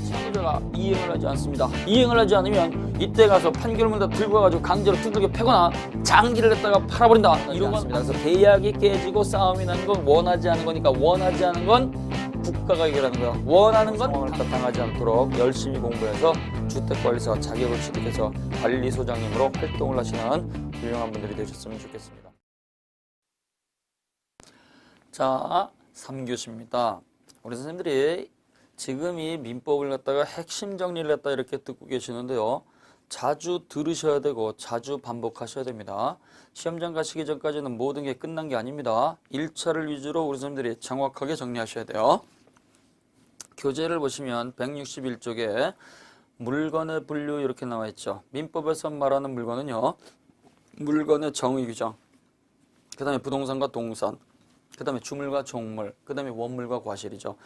채무자가 이행을 하지 않습니다. 이행을 하지 않으면 이때 가서 판결문을 들고 가가지고 강제로 두들겨 패거나 장기를 냈다가 팔아버린다. 이런 건 그래서 계약이 깨지고 싸움이 나는 건 원하지 않은 거니까 원하지 않은 건 국가가 해결하는 거야. 원하는 건 상황을 당하지 않도록 열심히 공부해서 주택관리사 자격을 취득해서 관리소장님으로 활동을 하시는 훌륭한 분들이 되셨으면 좋겠습니다. 자, 3교시입니다. 우리 선생님들이 지금 이 민법을 갖다가 핵심 정리를 갖다 이렇게 듣고 계시는데요. 자주 들으셔야 되고 자주 반복하셔야 됩니다. 시험장 가시기 전까지는 모든 게 끝난 게 아닙니다. 1차를 위주로 우리 선생님들이 정확하게 정리하셔야 돼요. 교재를 보시면 161쪽에 물건의 분류 이렇게 나와 있죠. 민법에서 말하는 물건은요. 물건의 정의 규정, 그 다음에 부동산과 동산, 그 다음에 주물과 종물, 그 다음에 원물과 과실이죠.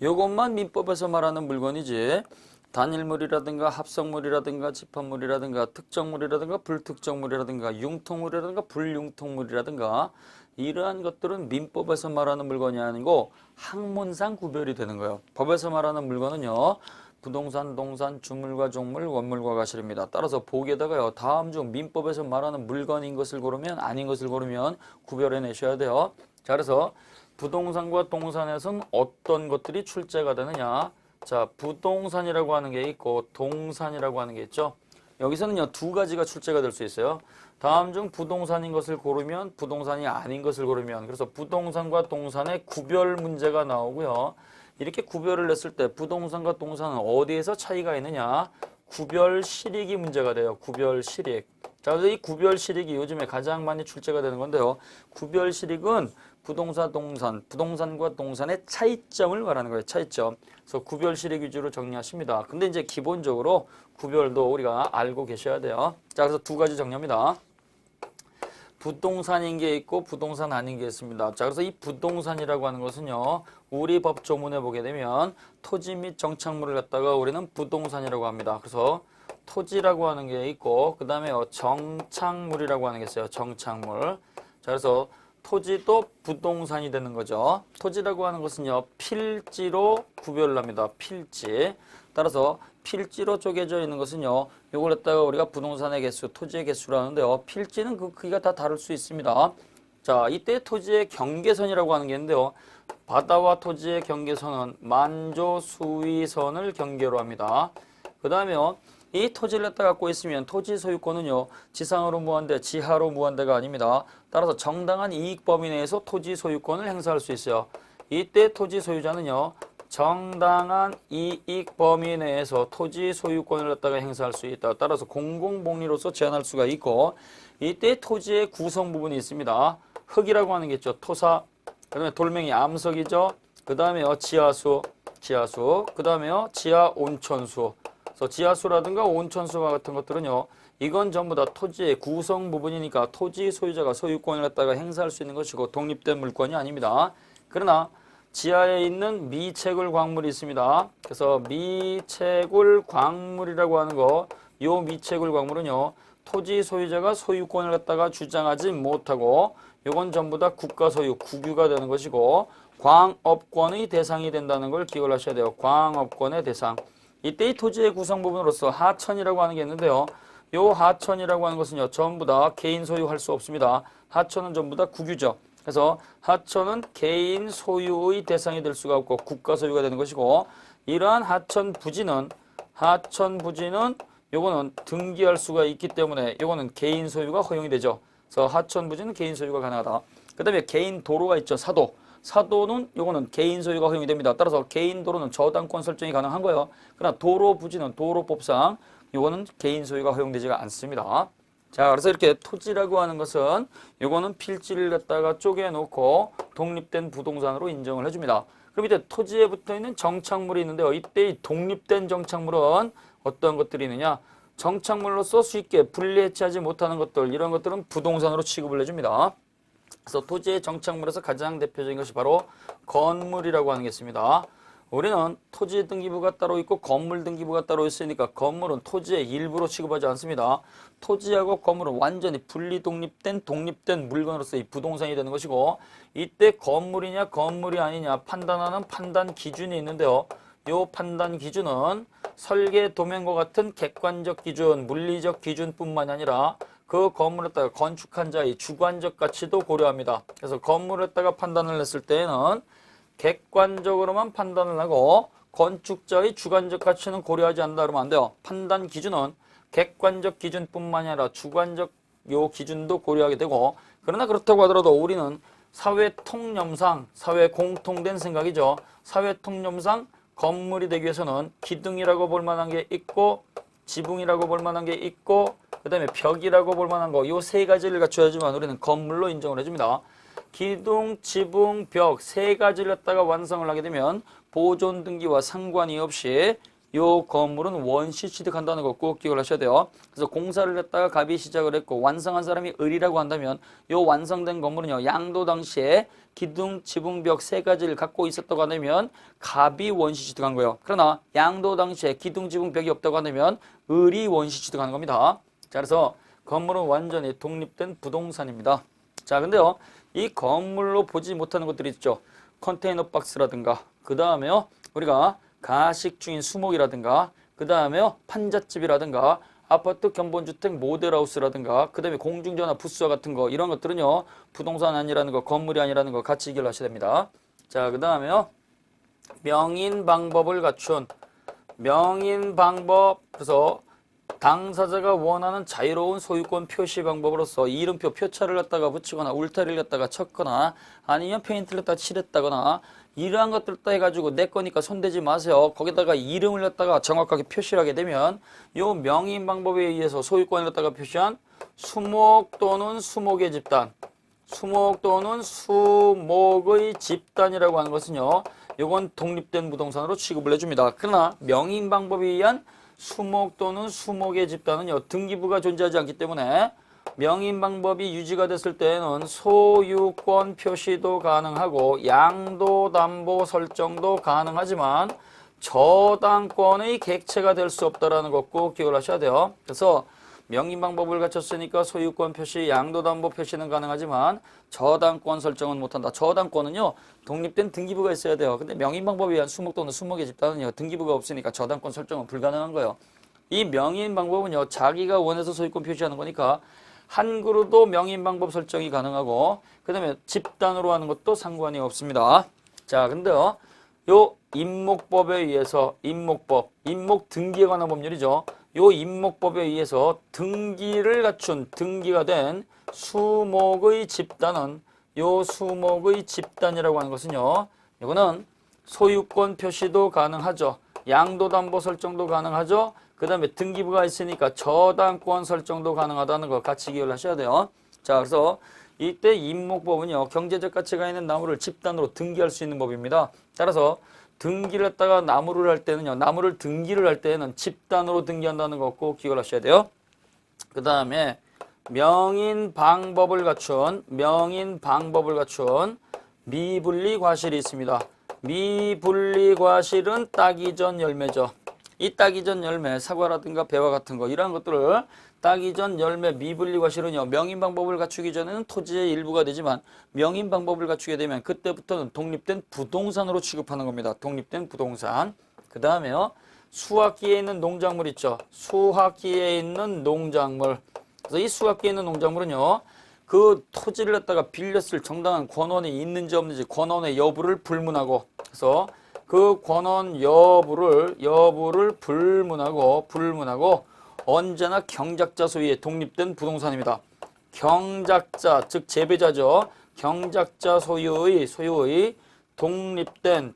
요것만 민법에서 말하는 물건이지 단일물이라든가 합성물이라든가 집합물이라든가 특정물이라든가 불특정물이라든가 융통물이라든가 불융통물이라든가 이러한 것들은 민법에서 말하는 물건이 아니고 학문상 구별이 되는 거예요. 법에서 말하는 물건은요. 부동산, 동산, 주물과 종물, 원물과 과실입니다. 따라서 보기에다가요. 다음 중 민법에서 말하는 물건인 것을 고르면 아닌 것을 고르면 구별해 내셔야 돼요. 자, 그래서 부동산과 동산에서는 어떤 것들이 출제가 되느냐. 자, 부동산이라고 하는 게 있고 동산이라고 하는 게 있죠. 여기서는요. 두 가지가 출제가 될 수 있어요. 다음 중 부동산인 것을 고르면 부동산이 아닌 것을 고르면 그래서 부동산과 동산의 구별 문제가 나오고요. 이렇게 구별을 했을 때 부동산과 동산은 어디에서 차이가 있느냐. 구별 실익이 문제가 돼요. 구별 실익. 자, 그래서 이 구별 실익이 요즘에 가장 많이 출제가 되는 건데요. 구별 실익은 부동산, 동산, 부동산과 동산의 차이점을 말하는 거예요. 차이점. 그래서 구별 실익 위주로 정리하십니다. 근데 이제 기본적으로 구별도 우리가 알고 계셔야 돼요. 자, 그래서 두 가지 정리합니다. 부동산인 게 있고 부동산 아닌 게 있습니다. 자, 그래서 이 부동산이라고 하는 것은요. 우리 법 조문에 보게 되면 토지 및 정착물을 갖다가 우리는 부동산이라고 합니다. 그래서 토지라고 하는 게 있고 그 다음에 정착물이라고 하는 게 있어요. 정착물. 자, 그래서 토지도 부동산이 되는 거죠. 토지라고 하는 것은요. 필지로 구별을 합니다. 필지. 따라서 필지로 쪼개져 있는 것은요. 이걸 갖다가 우리가 부동산의 개수, 토지의 개수로 하는데요. 필지는 그 크기가 다 다를 수 있습니다. 자, 이때 토지의 경계선이라고 하는 게 있는데요. 바다와 토지의 경계선은 만조 수위선을 경계로 합니다. 그 다음에요. 이 토지를 갖다 갖고 있으면 토지 소유권은요. 지상으로 무한대, 지하로 무한대가 아닙니다. 따라서 정당한 이익 범위 내에서 토지 소유권을 행사할 수 있어요. 이때 토지 소유자는요. 정당한 이익 범위 내에서 토지 소유권을 갖다가 행사할 수 있다. 따라서 공공복리로서 제한할 수가 있고 이때 토지의 구성 부분이 있습니다. 흙이라고 하는 게 있죠. 토사, 그 다음에 돌멩이 암석이죠. 그 다음에요. 지하수, 그 다음에요. 지하 온천수. 그래서 지하수라든가 온천수와 같은 것들은요. 이건 전부 다 토지의 구성 부분이니까 토지 소유자가 소유권을 갖다가 행사할 수 있는 것이고 독립된 물건이 아닙니다. 그러나 지하에 있는 미채굴 광물이 있습니다. 그래서 미채굴 광물이라고 하는 거, 요 미채굴 광물은요. 토지 소유자가 소유권을 갖다가 주장하지 못하고 요건 전부 다 국가 소유, 국유가 되는 것이고 광업권의 대상이 된다는 걸 기억을 하셔야 돼요. 광업권의 대상. 이때 이 토지의 구성 부분으로서 하천이라고 하는 게 있는데요. 요 하천이라고 하는 것은요. 전부 다 개인 소유할 수 없습니다. 하천은 전부 다 국유죠. 그래서 하천은 개인 소유의 대상이 될 수가 없고 국가 소유가 되는 것이고 이러한 하천 부지는 요거는 등기할 수가 있기 때문에 요거는 개인 소유가 허용이 되죠. 그래서 하천 부지는 개인 소유가 가능하다. 그 다음에 개인 도로가 있죠. 사도는 요거는 개인 소유가 허용이 됩니다. 따라서 개인 도로는 저당권 설정이 가능한 거예요. 그러나 도로 부지는 도로법상 요거는 개인 소유가 허용되지가 않습니다. 자, 그래서 이렇게 토지라고 하는 것은 요거는 필지를 갖다가 쪼개놓고 독립된 부동산으로 인정을 해줍니다. 그럼 이제 토지에 붙어있는 정착물이 있는데요. 이때 이 독립된 정착물은 어떤 것들이 있느냐. 정착물로서 쉽게 분리해체하지 못하는 것들, 이런 것들은 부동산으로 취급을 해줍니다. 그래서 토지의 정착물에서 가장 대표적인 것이 바로 건물이라고 하는 게 있습니다. 우리는 토지 등기부가 따로 있고 건물 등기부가 따로 있으니까 건물은 토지의 일부로 취급하지 않습니다. 토지하고 건물은 완전히 분리 독립된 물건으로서 이 부동산이 되는 것이고, 이때 건물이냐 건물이 아니냐 판단하는 판단 기준이 있는데요. 이 판단 기준은 설계 도면과 같은 객관적 기준, 물리적 기준뿐만 아니라 그 건물에다가 건축한 자의 주관적 가치도 고려합니다. 그래서 건물에다가 판단을 했을 때에는 객관적으로만 판단을 하고 건축자의 주관적 가치는 고려하지 않는다 그러면 안 돼요. 판단 기준은 객관적 기준뿐만 아니라 주관적 요 기준도 고려하게 되고, 그러나 그렇다고 하더라도 우리는 사회 통념상, 사회 공통된 생각이죠. 사회 통념상 건물이 되기 위해서는 기둥이라고 볼 만한 게 있고, 지붕이라고 볼 만한 게 있고, 그 다음에 벽이라고 볼 만한 거, 요 세 가지를 갖춰야지만 우리는 건물로 인정을 해줍니다. 기둥, 지붕, 벽 세 가지를 갖다가 완성을 하게 되면 보존 등기와 상관이 없이 요 건물은 원시 취득한다는 거 꼭 기억을 하셔야 돼요. 그래서 공사를 갖다가 갑이 시작을 했고 완성한 사람이 을이라고 한다면 요 완성된 건물은요, 양도 당시에 기둥, 지붕, 벽 세 가지를 갖고 있었다고 한다면 갑이 원시 취득한 거예요. 그러나 양도 당시에 기둥, 지붕, 벽이 없다고 한다면 을이 원시 취득하는 겁니다. 자, 그래서 건물은 완전히 독립된 부동산입니다. 자, 근데요, 이 건물로 보지 못하는 것들이 있죠. 컨테이너 박스라든가, 그 다음에요, 우리가 가식주인 수목이라든가, 그 다음에요, 판잣집이라든가, 아파트 견본주택 모델하우스라든가, 그 다음에 공중전화 부스와 같은 거, 이런 것들은요, 부동산 아니라는 거, 건물이 아니라는 거 같이 해결하셔야 됩니다. 자, 그 다음에요, 명인 방법을 갖춘, 명인 방법, 그래서 당사자가 원하는 자유로운 소유권 표시 방법으로서 이름표 표차를 갖다가 붙이거나 울타리를 갖다가 쳤거나 아니면 페인트를 갖다가 칠했다거나 이러한 것들 따 해가지고 내 거니까 손대지 마세요. 거기다가 이름을 갖다가 정확하게 표시를 하게 되면 요 명인 방법에 의해서 소유권을 갖다가 표시한 수목 또는 수목의 집단, 수목 또는 수목의 집단이라고 하는 것은요, 요건 독립된 부동산으로 취급을 해줍니다. 그러나 명인 방법에 의한 수목 또는 수목의 집단은요, 등기부가 존재하지 않기 때문에 명인 방법이 유지가 됐을 때에는 소유권 표시도 가능하고 양도 담보 설정도 가능하지만 저당권의 객체가 될 수 없다라는 것 꼭 기억을 하셔야 돼요. 그래서 명인 방법을 갖췄으니까 소유권 표시, 양도 담보 표시는 가능하지만 저당권 설정은 못한다. 저당권은요, 독립된 등기부가 있어야 돼요. 근데 명인 방법에 의한 수목 또는 수목의 집단은요, 등기부가 없으니까 저당권 설정은 불가능한 거예요. 이 명인 방법은요, 자기가 원해서 소유권 표시하는 거니까 한그루도 명인 방법 설정이 가능하고, 그 다음에 집단으로 하는 것도 상관이 없습니다. 자, 근데요, 요 임목법에 의해서, 임목 등기에 관한 법률이죠. 요 임목법에 의해서 등기를 갖춘, 등기가 된 수목의 집단은, 요 수목의 집단이라고 하는 것은요, 이거는 소유권 표시도 가능하죠. 양도담보 설정도 가능하죠. 그 다음에 등기부가 있으니까 저당권 설정도 가능하다는 거 같이 기억을 하셔야 돼요. 자, 그래서 이때 임목법은요, 경제적 가치가 있는 나무를 집단으로 등기할 수 있는 법입니다. 따라서 등기를 했다가 나무를 할 때는요, 나무를 등기를 할 때는 집단으로 등기한다는 거 꼭 기억을 하셔야 돼요. 그 다음에 명인 방법을 갖춘 미분리 과실이 있습니다. 미분리 과실은 따기 전 열매죠. 이 따기 전 열매, 사과라든가 배와 같은 거, 이러한 것들을 따기 전 열매 미분리 과실은요, 명인 방법을 갖추기 전에는 토지의 일부가 되지만 명인 방법을 갖추게 되면 그때부터는 독립된 부동산으로 취급하는 겁니다. 독립된 부동산. 그 다음에요, 수확기에 있는 농작물 있죠. 수확기에 있는 농작물. 그래서 이 수확기에 있는 농작물은요, 그 토지를 갖다가 빌렸을 정당한 권원이 있는지 없는지 권원의 여부를 불문하고, 그래서 그 권원 여부를 불문하고 언제나 경작자 소유의 독립된 부동산입니다. 경작자, 즉 재배자죠. 경작자 소유의 독립된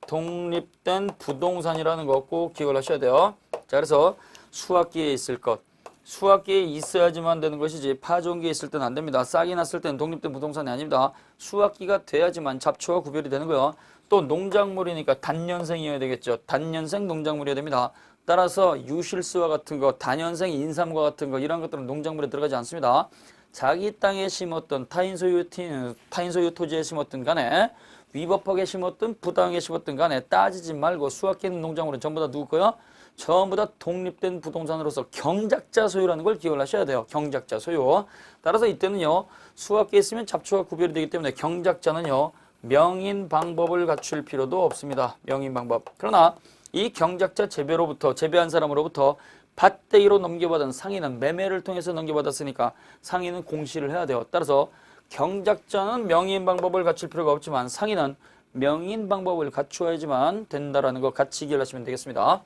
부동산이라는 거 꼭 기억을 하셔야 돼요. 자, 그래서 수확기에 있을 것, 수확기에 있어야지만 되는 것이지 파종기에 있을 때는 안 됩니다. 싹이 났을 때는 독립된 부동산이 아닙니다. 수확기가 돼야지만 잡초와 구별이 되는 거예요. 또 농작물이니까 단년생이어야 되겠죠. 단년생 농작물이어야 됩니다. 따라서 유실수와 같은 거, 단연생 인삼과 같은 거, 이런 것들은 농작물에 들어가지 않습니다. 자기 땅에 심었던 타인 소유 토지에 심었든 간에 위법하게 심었든 부당하게 심었든 간에 따지지 말고 수확해 있는 농작물은 전부 다 누구 거요? 전부 다 독립된 부동산으로서 경작자 소유라는 걸 기억을 하셔야 돼요. 경작자 소유. 따라서 이때는요. 수확해 있으면 잡초가 구별이 되기 때문에 경작자는요. 명인 방법을 갖출 필요도 없습니다. 명인 방법. 그러나 이 경작자 재배한 사람으로부터 밭대기로 넘겨받은 상인은 매매를 통해서 넘겨받았으니까 상인은 공시를 해야 돼요. 따라서 경작자는 명인 방법을 갖출 필요가 없지만 상인은 명인 방법을 갖추어야지만 된다라는 거 같이 기억하시면 되겠습니다.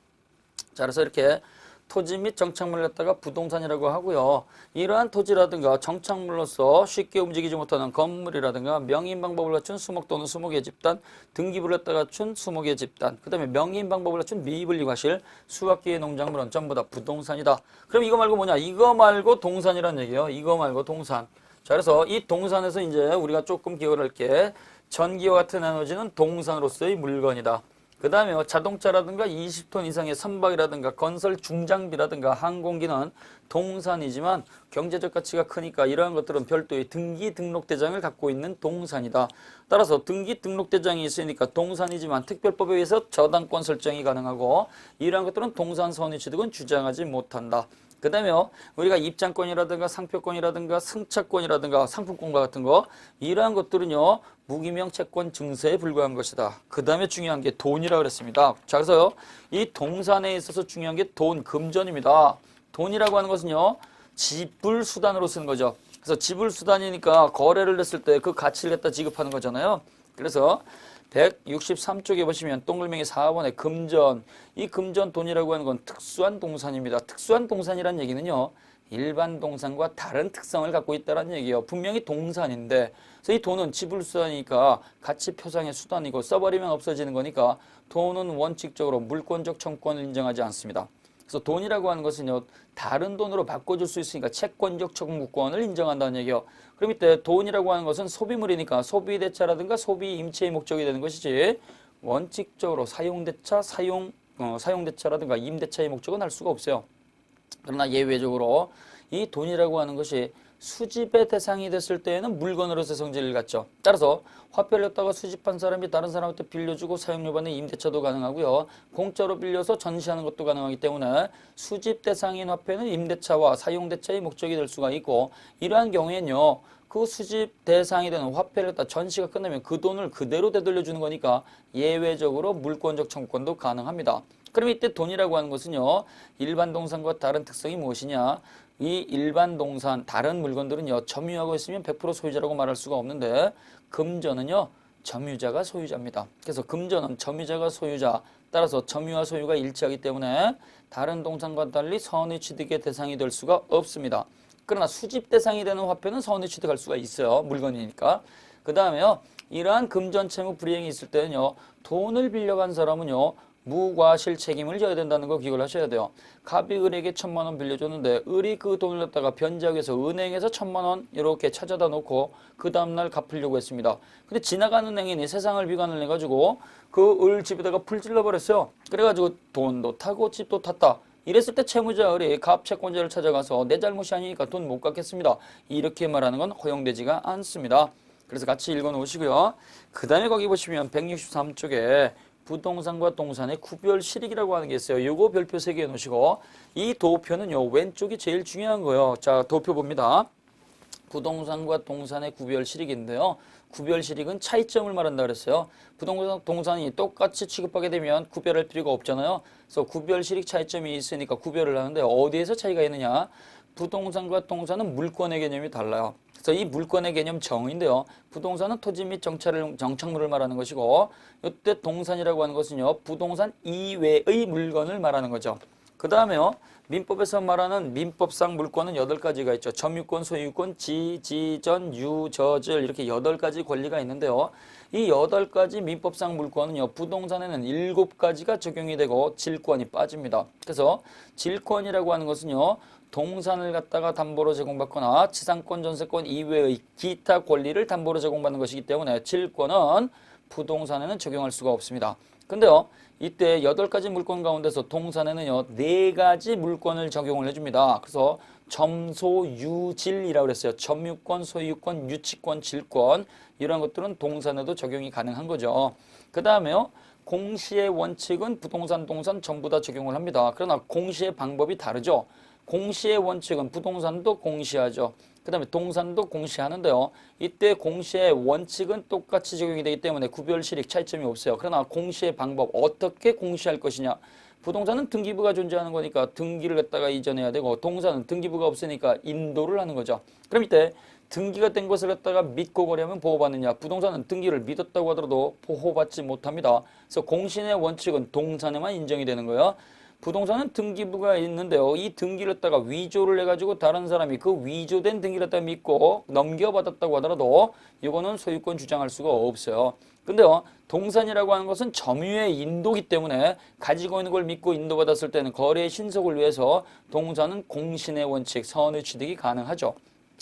자, 그래서 이렇게 토지 및 정착물을 갖다가 부동산이라고 하고요. 이러한 토지라든가 정착물로서 쉽게 움직이지 못하는 건물이라든가 명인 방법을 갖춘 수목 또는 수목의 집단, 등기부를 갖다가 갖춘 수목의 집단, 그 다음에 명인 방법을 갖춘 미분리과실, 수확기의 농작물은 전부 다 부동산이다. 그럼 이거 말고 뭐냐? 이거 말고 동산이라는 얘기예요. 이거 말고 동산. 자, 그래서 이 동산에서 이제 우리가 조금 기억을 할게. 전기와 같은 에너지는 동산으로서의 물건이다. 그 다음에 자동차라든가 20톤 이상의 선박이라든가 건설 중장비라든가 항공기는 동산이지만 경제적 가치가 크니까 이러한 것들은 별도의 등기 등록대장을 갖고 있는 동산이다. 따라서 등기 등록대장이 있으니까 동산이지만 특별법에 의해서 저당권 설정이 가능하고 이러한 것들은 동산 선의취득은 주장하지 못한다. 그 다음에 우리가 입장권이라든가 상표권이라든가 승차권이라든가 상품권과 같은 거 이러한 것들은요 무기명 채권 증세에 불과한 것이다. 그 다음에 중요한 게 돈이라고 그랬습니다. 자, 그래서요 이 동산에 있어서 중요한 게 돈, 금전입니다. 돈이라고 하는 것은요 지불수단으로 쓰는 거죠. 그래서 지불수단이니까 거래를 했을 때 그 가치를 갖다 지급하는 거잖아요. 그래서 163쪽에 보시면 동글명이 4번에 금전, 이 금전 돈이라고 하는 건 특수한 동산입니다. 특수한 동산이라는 얘기는요. 일반 동산과 다른 특성을 갖고 있다는 얘기예요. 분명히 동산인데 그래서 이 돈은 지불수단이니까 가치 표상의 수단이고 써버리면 없어지는 거니까 돈은 원칙적으로 물권적 청구권을 인정하지 않습니다. 그래서 돈이라고 하는 것은요. 다른 돈으로 바꿔줄 수 있으니까 채권적 청구권을 인정한다는 얘기예요. 그럼 이때 돈이라고 하는 것은 소비물이니까 소비대차라든가 소비임체의 목적이 되는 것이지 원칙적으로 사용대차라든가 임대차의 목적은 할 수가 없어요. 그러나 예외적으로 이 돈이라고 하는 것이 수집의 대상이 됐을 때에는 물건으로서 성질을 갖죠. 따라서 화폐를 갖다가 수집한 사람이 다른 사람한테 빌려주고 사용료 받는 임대차도 가능하고요. 공짜로 빌려서 전시하는 것도 가능하기 때문에 수집 대상인 화폐는 임대차와 사용대차의 목적이 될 수가 있고 이러한 경우에는요. 그 수집 대상이 되는 화폐를 갖다 전시가 끝나면 그 돈을 그대로 되돌려주는 거니까 예외적으로 물권적 청구권도 가능합니다. 그럼 이때 돈이라고 하는 것은요. 일반 동산과 다른 특성이 무엇이냐? 이 일반 동산, 다른 물건들은요. 점유하고 있으면 100% 소유자라고 말할 수가 없는데 금전은요. 점유자가 소유자입니다. 그래서 금전은 점유자가 소유자, 따라서 점유와 소유가 일치하기 때문에 다른 동산과 달리 선의 취득의 대상이 될 수가 없습니다. 그러나 수집 대상이 되는 화폐는 선의 취득할 수가 있어요. 물건이니까. 그 다음에요. 이러한 금전 채무 불이행이 있을 때는요. 돈을 빌려간 사람은요. 무과실 책임을 져야 된다는 거 기억을 하셔야 돼요. 갑이 을에게 1000만 원 빌려줬는데 을이 그 돈을 갖다가 변제하기 위해서 은행에서 1000만 원 이렇게 찾아다 놓고 그 다음날 갚으려고 했습니다. 근데 지나가는 행인이 세상을 비관을 해가지고 그 을 집에다가 불 질러버렸어요. 그래가지고 돈도 타고 집도 탔다. 이랬을 때 채무자 을이 갑 채권자를 찾아가서 내 잘못이 아니니까 돈 못 갚겠습니다. 이렇게 말하는 건 허용되지가 않습니다. 그래서 같이 읽어 놓으시고요. 그 다음에 거기 보시면 163쪽에 부동산과 동산의 구별 실익이라고 하는 게 있어요. 요거 별표 3개 놓으시고 이 도표는요. 왼쪽이 제일 중요한 거예요. 자, 도표 봅니다. 부동산과 동산의 구별 실익인데요. 구별 실익은 차이점을 말한다 그랬어요. 부동산, 동산이 똑같이 취급하게 되면 구별할 필요가 없잖아요. 그래서 구별 실익 차이점이 있으니까 구별을 하는데 어디에서 차이가 있느냐? 부동산과 동산은 물권의 개념이 달라요. 그래서 이 물권의 개념 정의인데요. 부동산은 토지 및 정착물을 말하는 것이고 이때 동산이라고 하는 것은요. 부동산 이외의 물건을 말하는 거죠. 그 다음에요. 민법에서 말하는 민법상 물권은 8가지가 있죠. 점유권, 소유권, 지전, 저질 이렇게 8가지 권리가 있는데요. 이 8가지 민법상 물권은요. 부동산에는 7가지가 적용이 되고 질권이 빠집니다. 그래서 질권이라고 하는 것은요. 동산을 갖다가 담보로 제공받거나 지상권, 전세권 이외의 기타 권리를 담보로 제공받는 것이기 때문에 질권은 부동산에는 적용할 수가 없습니다. 근데요. 이때 8가지 물권 가운데서 동산에는요. 4가지 물권을 적용을 해줍니다. 그래서 점소유질이라고 그랬어요. 점유권, 소유권, 유치권, 질권 이런 것들은 동산에도 적용이 가능한 거죠. 그 다음에요. 공시의 원칙은 부동산, 동산 전부 다 적용을 합니다. 그러나 공시의 방법이 다르죠. 공시의 원칙은 부동산도 공시하죠. 그 다음에 동산도 공시하는데요. 이때 공시의 원칙은 똑같이 적용이 되기 때문에 구별실익 차이점이 없어요. 그러나 공시의 방법 어떻게 공시할 것이냐. 부동산은 등기부가 존재하는 거니까 등기를 갖다가 이전해야 되고 동산은 등기부가 없으니까 인도를 하는 거죠. 그럼 이때 등기가 된 것을 갖다가 믿고 거래하면 보호받느냐. 부동산은 등기를 믿었다고 하더라도 보호받지 못합니다. 그래서 공시의 원칙은 동산에만 인정이 되는 거예요. 부동산은 등기부가 있는데요. 이 등기를 갖다가 위조를 해가지고 다른 사람이 그 위조된 등기를 갖다가 믿고 넘겨받았다고 하더라도 이거는 소유권 주장할 수가 없어요. 근데요. 동산이라고 하는 것은 점유의 인도기 때문에 가지고 있는 걸 믿고 인도받았을 때는 거래의 신속을 위해서 동산은 공신의 원칙, 선의 취득이 가능하죠.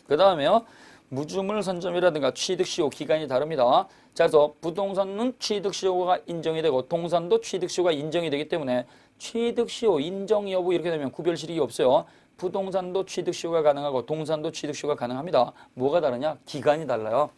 그 다음에요. 무주물 선점이라든가 취득시효 기간이 다릅니다. 자, 그래서 부동산은 취득시효가 인정이 되고 동산도 취득시효가 인정이 되기 때문에 취득시효 인정 여부 이렇게 되면 구별실익이 없어요. 부동산도 취득시효가 가능하고 동산도 취득시효가 가능합니다. 뭐가 다르냐? 기간이 달라요.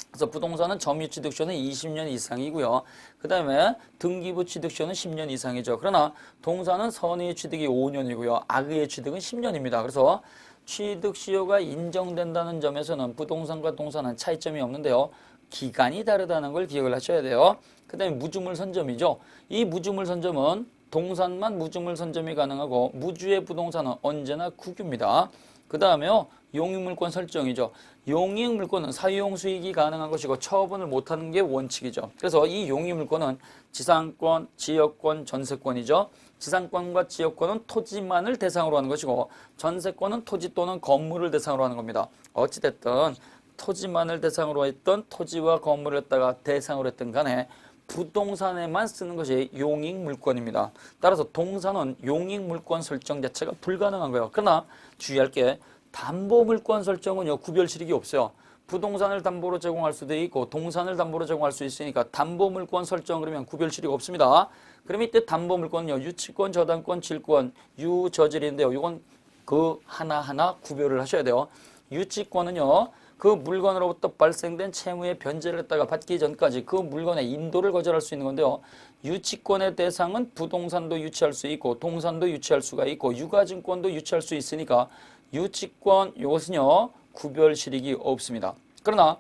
그래서 부동산은 점유 취득시효는 20년 이상이고요. 그 다음에 등기부 취득시효는 10년 이상이죠. 그러나 동산은 선의 취득이 5년이고요. 악의 취득은 10년입니다. 그래서 취득시효가 인정된다는 점에서는 부동산과 동산은 차이점이 없는데요. 기간이 다르다는 걸 기억을 하셔야 돼요. 그 다음에 무주물 선점이죠. 이 무주물 선점은 동산만 무주물 선점이 가능하고 무주의 부동산은 언제나 국유입니다. 그 다음에요. 용익물권 설정이죠. 용익물권은 사유용 수익이 가능한 것이고 처분을 못하는 게 원칙이죠. 그래서 이 용익물권은 지상권, 지역권, 전세권이죠. 지상권과 지역권은 토지만을 대상으로 하는 것이고 전세권은 토지 또는 건물을 대상으로 하는 겁니다. 어찌됐든 토지만을 대상으로 했던 토지와 건물을 갖다가 대상으로 했던 간에 부동산에만 쓰는 것이 용익물권입니다. 따라서 동산은 용익물권 설정 자체가 불가능한 거예요. 그러나 주의할 게 담보물권 설정은요 구별실익이 없어요. 부동산을 담보로 제공할 수도 있고 동산을 담보로 제공할 수 있으니까 담보물권 설정 그러면 구별실익 없습니다. 그럼 이때 담보물권은요 유치권, 저당권, 질권, 유저질인데요. 이건 그 하나하나 구별을 하셔야 돼요. 유치권은요 그 물건으로부터 발생된 채무의 변제를 했다가 받기 전까지 그 물건의 인도를 거절할 수 있는 건데요. 유치권의 대상은 부동산도 유치할 수 있고 동산도 유치할 수가 있고 유가증권도 유치할 수 있으니까 유치권 이것은요 구별실익이 없습니다. 그러나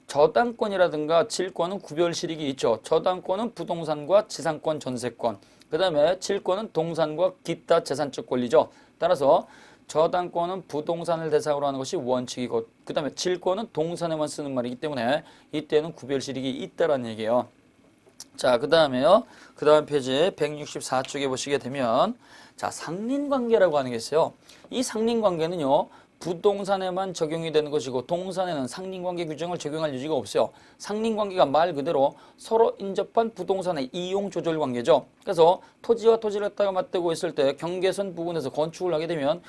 저당권이라든가 질권은 구별실익이 있죠. 저당권은 부동산과 지상권, 전세권, 그 다음에 질권은 동산과 기타 재산적 권리죠. 따라서 저당권은 부동산을 대상으로 하는 것이 원칙이고 그 다음에 질권은 동산에만 쓰는 말이기 때문에 이때는 구별실익이 있다라는 얘기예요. 자, 그 다음에요. 그 다음 페이지 164쪽에 보시게 되면 자, 상린관계라고 하는 게 있어요. 이 상린관계는요. 부동산에만 적용이 되는 것이고 동산에는 상린관계 규정을 적용할 여지가 없어요. 상린관계가 말 그대로 서로 인접한 부동산의 이용조절관계죠. 그래서 토지와 토지를 갖다가 맞대고 있을 때 경계선 부분에서 건축을 하게 되면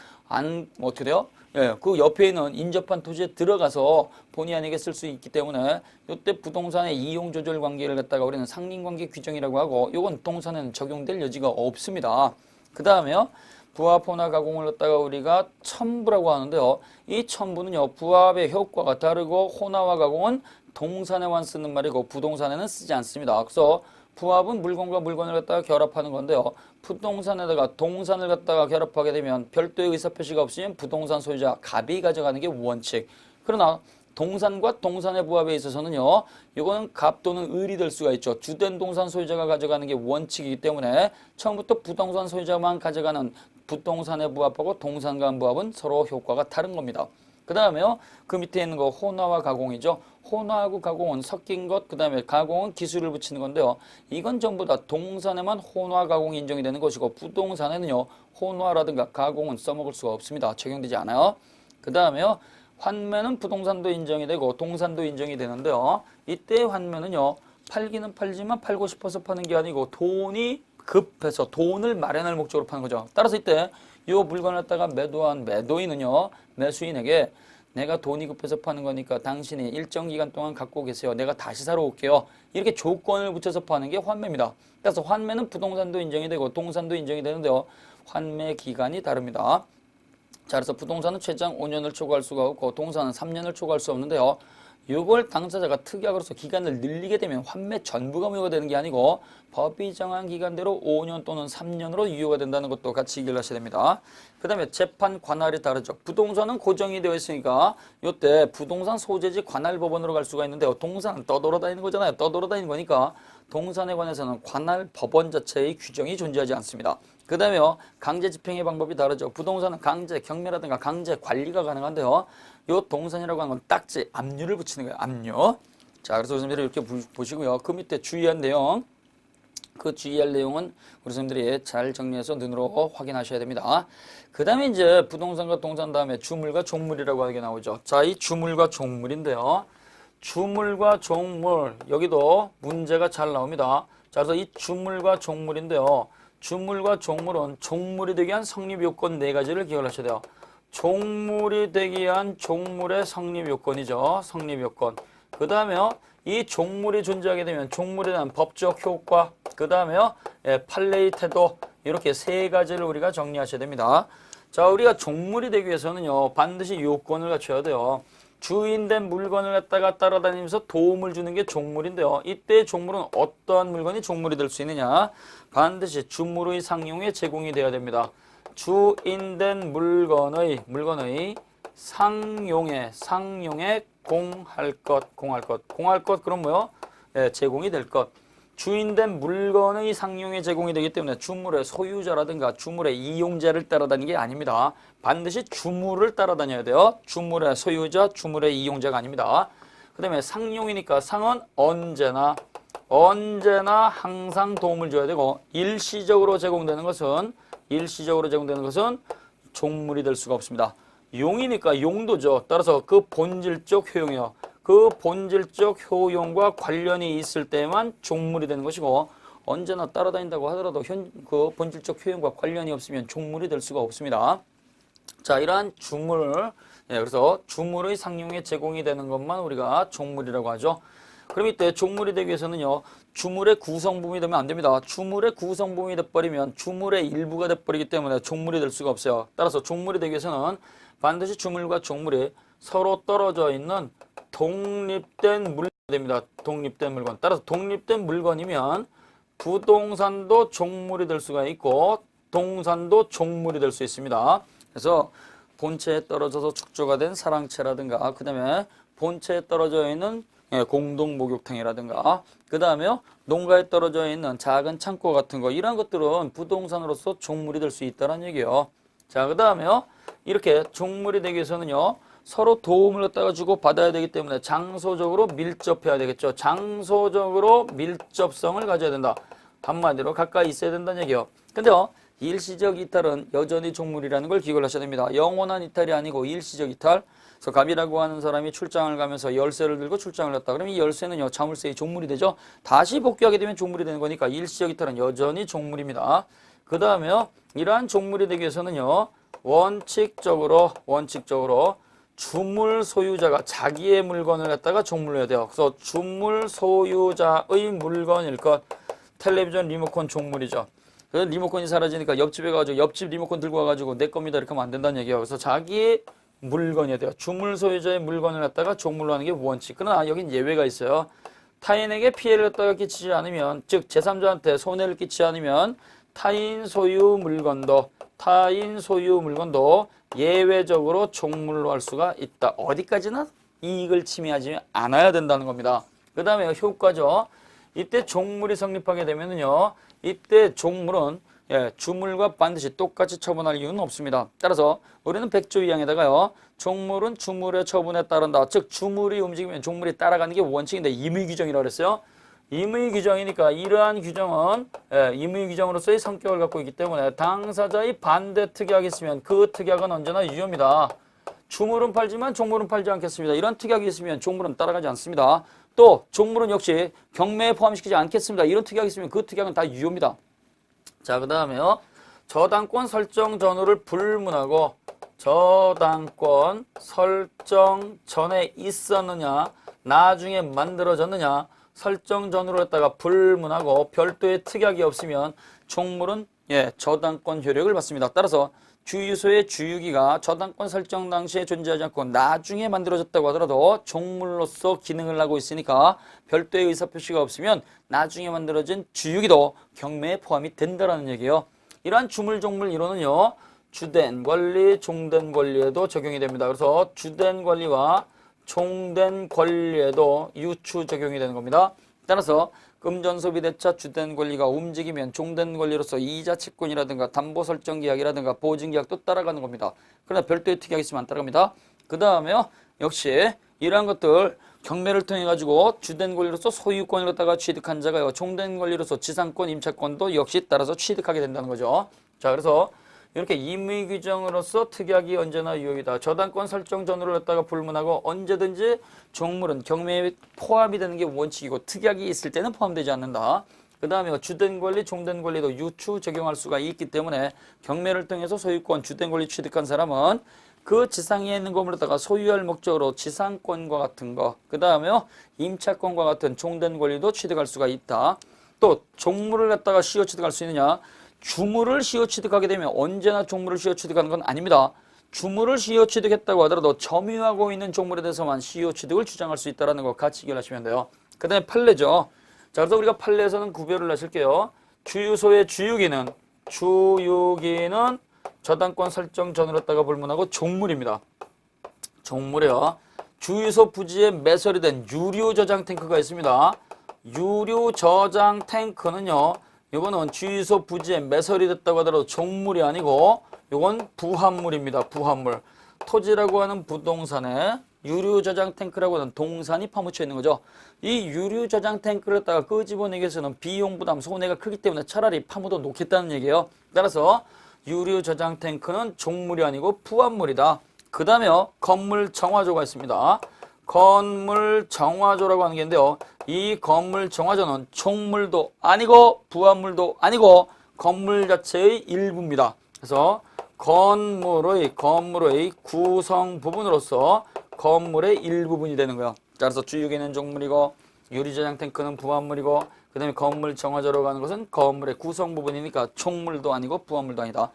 어떻게 돼요? 예, 그 옆에 있는 인접한 토지에 들어가서 본의 아니게 쓸 수 있기 때문에 이때 부동산의 이용조절관계를 갖다가 우리는 상린관계 규정이라고 하고 이건 동산에는 적용될 여지가 없습니다. 그 다음에요. 부합 혼화 가공을 갖다가 우리가 첨부라고 하는데요. 이 첨부는요. 부합의 효과가 다르고 혼화와 가공은 동산에만 쓰는 말이고 부동산에는 쓰지 않습니다. 그래서 부합은 물건과 물건을 갖다가 결합하는 건데요. 부동산에다가 동산을 갖다가 결합하게 되면 별도의 의사표시가 없으면 부동산 소유자 갑이 가져가는 게 원칙. 그러나 동산과 동산의 부합에 있어서는요. 이거는 갑 또는 을이 될 수가 있죠. 주된 동산 소유자가 가져가는 게 원칙이기 때문에 처음부터 부동산 소유자만 가져가는 부동산의 부합하고 동산과 부합은 서로 효과가 다른 겁니다. 그 다음에요. 그 밑에 있는 거 혼화와 가공이죠. 혼화하고 가공은 섞인 것, 그 다음에 가공은 기술을 붙이는 건데요. 이건 전부 다 동산에만 혼화, 가공이 인정이 되는 것이고 부동산에는요. 혼화라든가 가공은 써먹을 수가 없습니다. 적용되지 않아요. 그 다음에요. 환매는 부동산도 인정이 되고 동산도 인정이 되는데요. 이때 환매는요. 팔기는 팔지만 팔고 싶어서 파는 게 아니고 돈이 급해서 돈을 마련할 목적으로 파는 거죠. 따라서 이때 이 물건을 갖다가 매도한 매도인은요. 매수인에게 내가 돈이 급해서 파는 거니까 당신이 일정 기간 동안 갖고 계세요. 내가 다시 사러 올게요. 이렇게 조건을 붙여서 파는 게 환매입니다. 따라서 환매는 부동산도 인정이 되고 동산도 인정이 되는데요. 환매 기간이 다릅니다. 자, 그래서 부동산은 최장 5년을 초과할 수가 없고 동산은 3년을 초과할 수 없는데요. 이걸 당사자가 특약으로서 기간을 늘리게 되면 환매 전부가 무효가 되는 게 아니고 법이 정한 기간대로 5년 또는 3년으로 유효가 된다는 것도 같이 기억하셔야 됩니다. 그 다음에 재판 관할이 다르죠. 부동산은 고정이 되어 있으니까 이때 부동산 소재지 관할법원으로 갈 수가 있는데요. 동산은 떠돌아다니는 거잖아요. 떠돌아다니는 거니까 동산에 관해서는 관할 법원 자체의 규정이 존재하지 않습니다. 그 다음에 강제 집행의 방법이 다르죠. 부동산은 강제 경매라든가 강제 관리가 가능한데요. 요 동산이라고 하는 건 딱지, 압류를 붙이는 거예요. 압류. 자, 그래서 선생님들이 이렇게 보시고요. 그 밑에 주의할 내용, 그 주의할 내용은 우리 선생님들이 잘 정리해서 눈으로 확인하셔야 됩니다. 그 다음에 이제 부동산과 동산 다음에 주물과 종물이라고 하는 게 나오죠. 자, 이 주물과 종물인데요. 주물과 종물, 여기도 문제가 잘 나옵니다. 자, 그래서 이 주물과 종물인데요. 주물과 종물은 종물이 되기 위한 성립 요건 4가지를 기억하셔야 돼요. 종물이 되기 위한 종물의 성립 요건이죠. 성립 요건. 그 다음에 이 종물이 존재하게 되면 종물에 대한 법적 효과, 그 다음에 판례의 태도, 이렇게 3가지를 우리가 정리하셔야 됩니다. 자, 우리가 종물이 되기 위해서는요, 반드시 요건을 갖춰야 돼요. 주인된 물건을 갖다가 따라다니면서 도움을 주는 게 종물인데요. 이때 종물은 어떠한 물건이 종물이 될 수 있느냐? 반드시 주물의 상용에 제공이 돼야 됩니다. 주인된 물건의 상용에 공할 것 그럼 뭐요? 제공이 될 것. 주인된 물건의 상용에 제공이 되기 때문에 주물의 소유자라든가 주물의 이용자를 따라다니는 게 아닙니다. 반드시 주물을 따라다녀야 돼요. 주물의 소유자, 주물의 이용자가 아닙니다. 그 다음에 상용이니까 상은 언제나 항상 도움을 줘야 되고 일시적으로 제공되는 것은 종물이 될 수가 없습니다. 용이니까 용도죠. 따라서 그 본질적 효용이요. 그 본질적 효용과 관련이 있을 때만 종물이 되는 것이고 언제나 따라다닌다고 하더라도 그 본질적 효용과 관련이 없으면 종물이 될 수가 없습니다. 자, 이러한 주물, 그래서 주물의 상용에 제공이 되는 것만 우리가 종물이라고 하죠. 그럼 이때 종물이 되기 위해서는요, 주물의 구성부분이 되면 안 됩니다. 주물의 구성부분이 돼버리면 주물의 일부가 돼버리기 때문에 종물이 될 수가 없어요. 따라서 종물이 되기 위해서는 반드시 주물과 종물이 서로 떨어져 있는 독립된 물건이 됩니다. 독립된 물건. 따라서 독립된 물건이면 부동산도 종물이 될 수가 있고 동산도 종물이 될 수 있습니다. 그래서 본체에 떨어져서 축조가 된 사랑채라든가 그 다음에 본체에 떨어져 있는 공동 목욕탕이라든가 그 다음에 농가에 떨어져 있는 작은 창고 같은 거 이런 것들은 부동산으로서 종물이 될 수 있다는 얘기예요. 자, 그 다음에 이렇게 종물이 되기 위해서는요, 서로 도움을 갖다가 주고 받아야 되기 때문에 장소적으로 밀접해야 되겠죠. 장소적으로 밀접성을 가져야 된다. 한마디로 가까이 있어야 된다는 얘기예요. 근데요, 일시적 이탈은 여전히 종물이라는 걸 기억을 하셔야 됩니다. 영원한 이탈이 아니고 일시적 이탈. 그래서 갑이라고 하는 사람이 출장을 가면서 열쇠를 들고 출장을 갔다. 그럼 이 열쇠는요, 자물쇠의 종물이 되죠. 다시 복귀하게 되면 종물이 되는 거니까 일시적 이탈은 여전히 종물입니다. 그 다음에요, 이러한 종물이 되기 위해서는요, 원칙적으로 주물 소유자가 자기의 물건을 갖다가 종물로 해야 돼요. 그래서 주물 소유자의 물건일 것. 텔레비전 리모컨 종물이죠. 그래서 리모컨이 사라지니까 옆집에 가가지고 옆집 리모컨 들고 와가지고 내 겁니다 이렇게 하면 안 된다는 얘기예요. 그래서 자기의 물건이어야 돼요. 주물 소유자의 물건을 갖다가 종물로 하는 게 원칙. 그러나 여긴 예외가 있어요. 타인에게 피해를 갖다가 끼치지 않으면, 즉 제3자한테 손해를 끼치지 않으면 타인 소유 물건도 예외적으로 종물로 할 수가 있다. 어디까지나 이익을 침해하지 않아야 된다는 겁니다. 그 다음에 효과죠. 이때 종물이 성립하게 되면은요, 이때 종물은 주물과 반드시 똑같이 처분할 이유는 없습니다. 따라서 우리는 100조 2항에다가요, 종물은 주물의 처분에 따른다. 즉 주물이 움직이면 종물이 따라가는 게 원칙인데 임의규정이라고 그랬어요. 임의규정이니까 이러한 규정은 임의규정으로서의 성격을 갖고 있기 때문에 당사자의 반대 특약이 있으면 그 특약은 언제나 유효입니다. 주물은 팔지만 종물은 팔지 않겠습니다. 이런 특약이 있으면 종물은 따라가지 않습니다. 또 종물은 역시 경매에 포함시키지 않겠습니다. 이런 특약이 있으면 그 특약은 다 유효입니다. 자, 그 다음에요, 저당권 설정 전후를 불문하고 저당권 설정 전에 있었느냐 나중에 만들어졌느냐 설정 전후로 했다가 불문하고 별도의 특약이 없으면 종물은 저당권 효력을 받습니다. 따라서 주유소의 주유기가 저당권 설정 당시에 존재하지 않고 나중에 만들어졌다고 하더라도 종물로서 기능을 하고 있으니까 별도의 의사표시가 없으면 나중에 만들어진 주유기도 경매에 포함이 된다는 얘기예요. 이러한 주물종물 이론은요. 주된 권리, 종된 권리에도 적용이 됩니다. 그래서 주된 권리와 종된 권리에도 유추 적용이 되는 겁니다. 따라서 금전소비대차 주된 권리가 움직이면 종된 권리로서 이자 채권이라든가 담보설정계약이라든가 보증계약도 따라가는 겁니다. 그러나 별도의 특약이 있으면 안 따라갑니다. 그 다음에요. 역시 이러한 것들 경매를 통해 가지고 주된 권리로서 소유권을 갖다가 취득한 자가요. 종된 권리로서 지상권, 임차권도 역시 따라서 취득하게 된다는 거죠. 자, 그래서 이렇게 임의규정으로서 특약이 언제나 유효이다. 저당권 설정 전후를 갖다가 불문하고 언제든지 종물은 경매에 포함이 되는 게 원칙이고 특약이 있을 때는 포함되지 않는다. 그 다음에 주된 권리, 종된 권리도 유추 적용할 수가 있기 때문에 경매를 통해서 소유권, 주된 권리 취득한 사람은 그 지상에 있는 건물을 갖다가 소유할 목적으로 지상권과 같은 거, 그 다음에 임차권과 같은 종된 권리도 취득할 수가 있다. 또 종물을 갖다가 시효 취득할 수 있느냐? 주물을 시효 취득하게 되면 언제나 종물을 시효 취득하는 건 아닙니다. 주물을 시효 취득했다고 하더라도 점유하고 있는 종물에 대해서만 시효 취득을 주장할 수 있다는 거 같이 기억하시면 돼요. 그 다음에 판례죠. 자, 그래서 우리가 판례에서는 구별을 하실게요. 주유소의 주유기는 저당권 설정 전후로 했다가 불문하고 종물입니다. 종물이요. 주유소 부지에 매설이 된 유류 저장 탱크가 있습니다. 유류 저장 탱크는요. 이거는 주유소 부지에 매설이 됐다고 하더라도 종물이 아니고 이건 부합물입니다. 부합물. 토지라고 하는 부동산에 유류 저장 탱크라고 하는 동산이 파묻혀 있는 거죠. 이 유류 저장 탱크를 갖다가 끄집어내기 위해서는 비용 부담, 손해가 크기 때문에 차라리 파묻어 놓겠다는 얘기예요. 따라서 유류 저장 탱크는 종물이 아니고 부합물이다. 그 다음에 건물 정화조가 있습니다. 건물 정화조라고 하는 게 있는데요. 이 건물 정화조는 종물도 아니고 부합물도 아니고 건물 자체의 일부입니다. 그래서 건물의 구성 부분으로서 건물의 일부분이 되는 거예요. 자, 그래서 주유기는 종물이고 유리저장 탱크는 부합물이고 그 다음에 건물 정화조라고 하는 것은 건물의 구성 부분이니까 종물도 아니고 부합물도 아니다.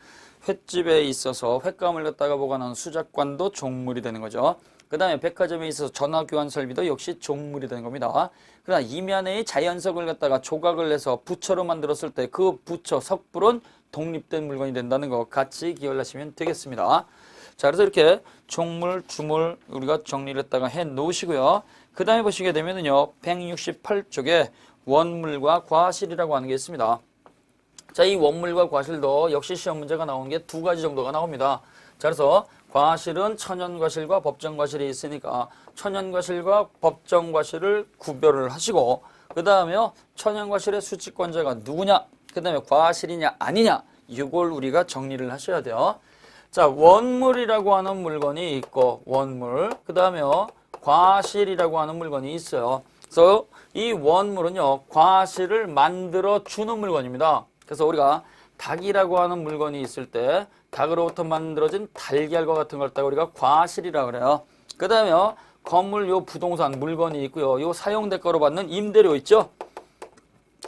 횟집에 있어서 횟감을 갖다가 보관하는 수작관도 종물이 되는 거죠. 그 다음에 백화점에 있어서 전화교환 설비도 역시 종물이 되는 겁니다. 그러나 이면의 자연석을 갖다가 조각을 해서 부처로 만들었을 때 그 부처, 석불은 독립된 물건이 된다는 거 같이 기억하시면 되겠습니다. 자, 그래서 이렇게 종물, 주물 우리가 정리를 했다가 해 놓으시고요. 그 다음에 보시게 되면은요, 168쪽에 원물과 과실이라고 하는 게 있습니다. 자, 이 원물과 과실도 역시 시험 문제가 나오는 게 두 가지 정도가 나옵니다. 자, 그래서 과실은 천연과실과 법정과실이 있으니까 천연과실과 법정과실을 구별을 하시고 그 다음에요, 천연과실의 수취권자가 누구냐, 그 다음에 과실이냐 아니냐, 이걸 우리가 정리를 하셔야 돼요. 자, 원물이라고 하는 물건이 있고 원물, 그 다음에요, 과실이라고 하는 물건이 있어요. 그래서 이 원물은요, 과실을 만들어 주는 물건입니다. 그래서 우리가 닭이라고 하는 물건이 있을 때 닭으로부터 만들어진 달걀과 같은 걸 갖다가 우리가 과실이라고 그래요. 그 다음에 건물 요 부동산 물건이 있고요. 요 사용대가로 받는 임대료 있죠?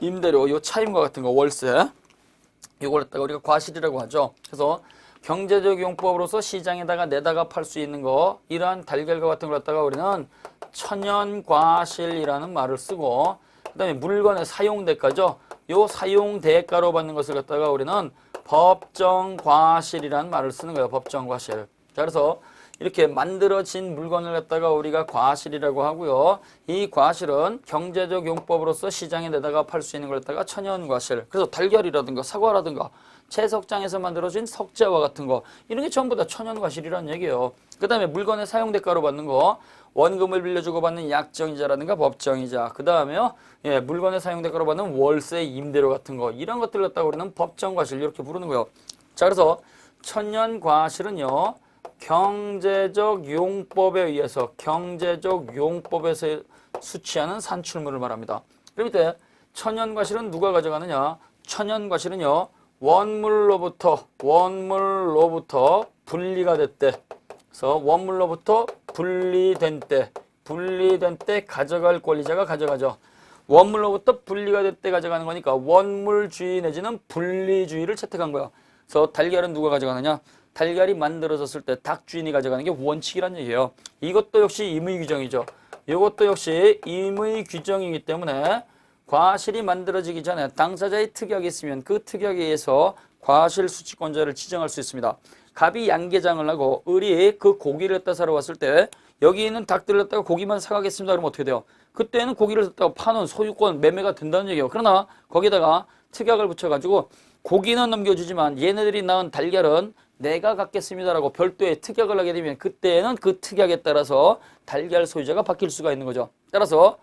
임대료, 요 차임과 같은 거 월세. 요걸 갖다가 우리가 과실이라고 하죠. 그래서 경제적 용법으로서 시장에다가 내다가 팔 수 있는 거, 이러한 달걀과 같은 걸 갖다가 우리는 천연과실이라는 말을 쓰고, 그 다음에 물건의 사용대가죠. 요 사용대가로 받는 것을 갖다가 우리는 법정과실이라는 말을 쓰는 거예요. 법정과실. 자, 그래서 이렇게 만들어진 물건을 갖다가 우리가 과실이라고 하고요. 이 과실은 경제적 용법으로서 시장에 내다가 팔 수 있는 걸 갖다가 천연과실. 그래서 달걀이라든가 사과라든가 채석장에서 만들어진 석재와 같은 거, 이런 게 전부 다 천연과실이라는 얘기예요. 그 다음에 물건의 사용대가로 받는 거, 원금을 빌려주고 받는 약정이자라든가 법정이자, 그 다음에요, 예, 물건의 사용대가로 받는 월세, 임대료 같은 거, 이런 것들 갖다가 우리는 법정과실 이렇게 부르는 거예요. 자, 그래서 천연과실은요, 경제적 용법에 의해서 경제적 용법에서 수취하는 산출물을 말합니다. 그럼 이때 천연과실은 누가 가져가느냐? 천연과실은요, 원물로부터 분리가 됐대. 그래서 원물로부터 분리된 때 가져갈 권리자가 가져가죠. 원물로부터 분리가 될 때 가져가는 거니까 원물주의 내지는 분리주의를 채택한 거야. 그래서 달걀은 누가 가져가느냐? 달걀이 만들어졌을 때 닭 주인이 가져가는 게 원칙이란 얘기예요. 이것도 역시 임의 규정이죠. 이것도 역시 임의 규정이기 때문에 과실이 만들어지기 전에 당사자의 특약이 있으면 그 특약에 의해서 과실 수취권자를 지정할 수 있습니다. 갑이 양계장을 하고 을이 그 고기를 갖다 사러 왔을 때 여기 있는 닭들을 갖다가 고기만 사가겠습니다. 그러면 어떻게 돼요? 그때는 고기를 갖다가 파는 소유권 매매가 된다는 얘기예요. 그러나 거기다가 특약을 붙여가지고 고기는 넘겨주지만 얘네들이 낳은 달걀은 내가 갖겠습니다라고 별도의 특약을 하게 되면 그때는 그 특약에 따라서 달걀 소유자가 바뀔 수가 있는 거죠. 따라서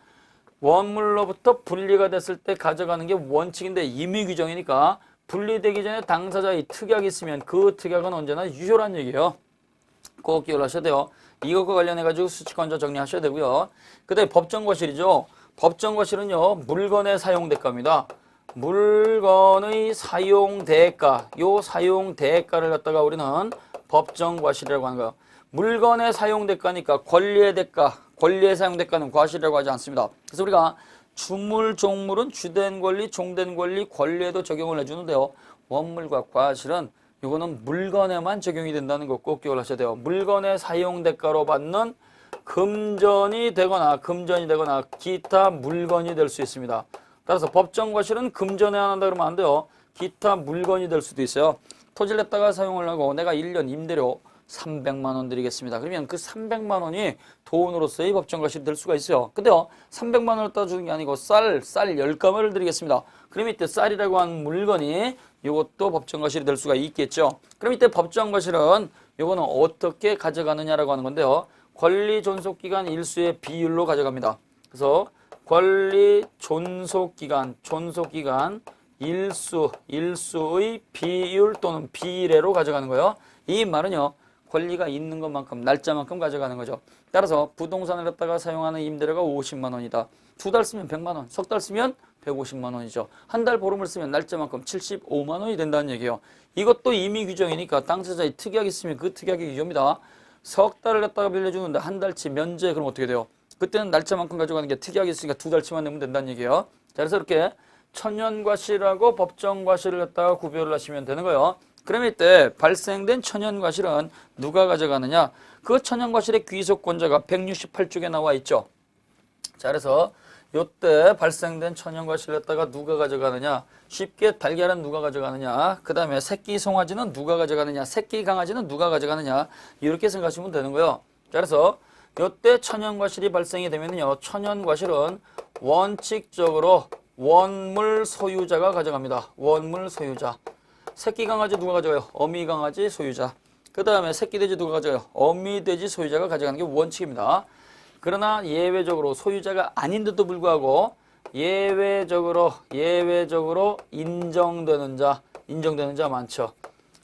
원물로부터 분리가 됐을 때 가져가는 게 원칙인데 임의 규정이니까 분리되기 전에 당사자의 특약이 있으면 그 특약은 언제나 유효란 얘기예요. 꼭 기억을 하셔야 돼요. 이것과 관련해가지고 수취권자 정리하셔야 되고요. 그 다음에 법정과실이죠. 법정과실은요, 물건의 사용대가입니다. 물건의 사용대가, 요 사용대가를 갖다가 우리는 법정과실이라고 하는 거예요. 물건의 사용대가니까 권리의 대가, 권리의 사용대가는 과실이라고 하지 않습니다. 그래서 우리가 주물, 종물은 주된 권리, 종된 권리, 권리에도 적용을 해주는데요. 원물과 과실은 이거는 물건에만 적용이 된다는 거 꼭 기억을 하셔야 돼요. 물건의 사용대가로 받는 금전이 되거나 기타 물건이 될 수 있습니다. 따라서 법정과실은 금전에 한다 그러면 안 돼요. 기타 물건이 될 수도 있어요. 토지를 냈다가 사용을 하고 내가 1년 임대료 300만 원 드리겠습니다. 그러면 그 300만 원이 돈으로서의 법정과실이 될 수가 있어요. 근데요, 300만 원을 따주는 게 아니고 쌀 10가마를 드리겠습니다. 그럼 이때 쌀이라고 하는 물건이 이것도 법정과실이 될 수가 있겠죠. 그럼 이때 법정과실은 이거는 어떻게 가져가느냐라고 하는 건데요. 권리 존속기간 일수의 비율로 가져갑니다. 그래서 권리 존속기간 일수의 비율 또는 비례로 가져가는 거예요. 이 말은요, 권리가 있는 것만큼 날짜만큼 가져가는 거죠. 따라서 부동산을 갖다가 사용하는 임대료가 50만 원이다. 2달 쓰면 100만 원, 석 달 쓰면 150만 원이죠. 한 달 보름을 쓰면 날짜만큼 75만 원이 된다는 얘기예요. 이것도 임의 규정이니까 당사자의 특약이 있으면 그 특약이 유효입니다. 석 달을 갖다가 빌려주는데 한 달치 면제, 그럼 어떻게 돼요? 그때는 날짜만큼 가져가는 게 특약이 있으니까 2달치만 내면 된다는 얘기예요. 자, 그래서 이렇게 천연과실하고 법정과실을 갖다가 구별을 하시면 되는 거예요. 그럼 이때 발생된 천연과실은 누가 가져가느냐? 그 천연과실의 귀속권자가 168쪽에 나와 있죠. 자, 그래서 이때 발생된 천연과실을 갖다가 누가 가져가느냐? 쉽게 달걀은 누가 가져가느냐? 그 다음에 새끼 송아지는 누가 가져가느냐? 새끼 강아지는 누가 가져가느냐? 이렇게 생각하시면 되는 거예요. 자, 그래서 이때 천연과실이 발생이 되면요, 천연과실은 원칙적으로 원물 소유자가 가져갑니다. 원물 소유자. 새끼 강아지 누가 가져가요? 어미 강아지 소유자. 그 다음에 새끼 돼지 누가 가져가요? 어미 돼지 소유자가 가져가는 게 원칙입니다. 그러나 예외적으로 소유자가 아닌데도 불구하고 예외적으로 인정되는 자 많죠.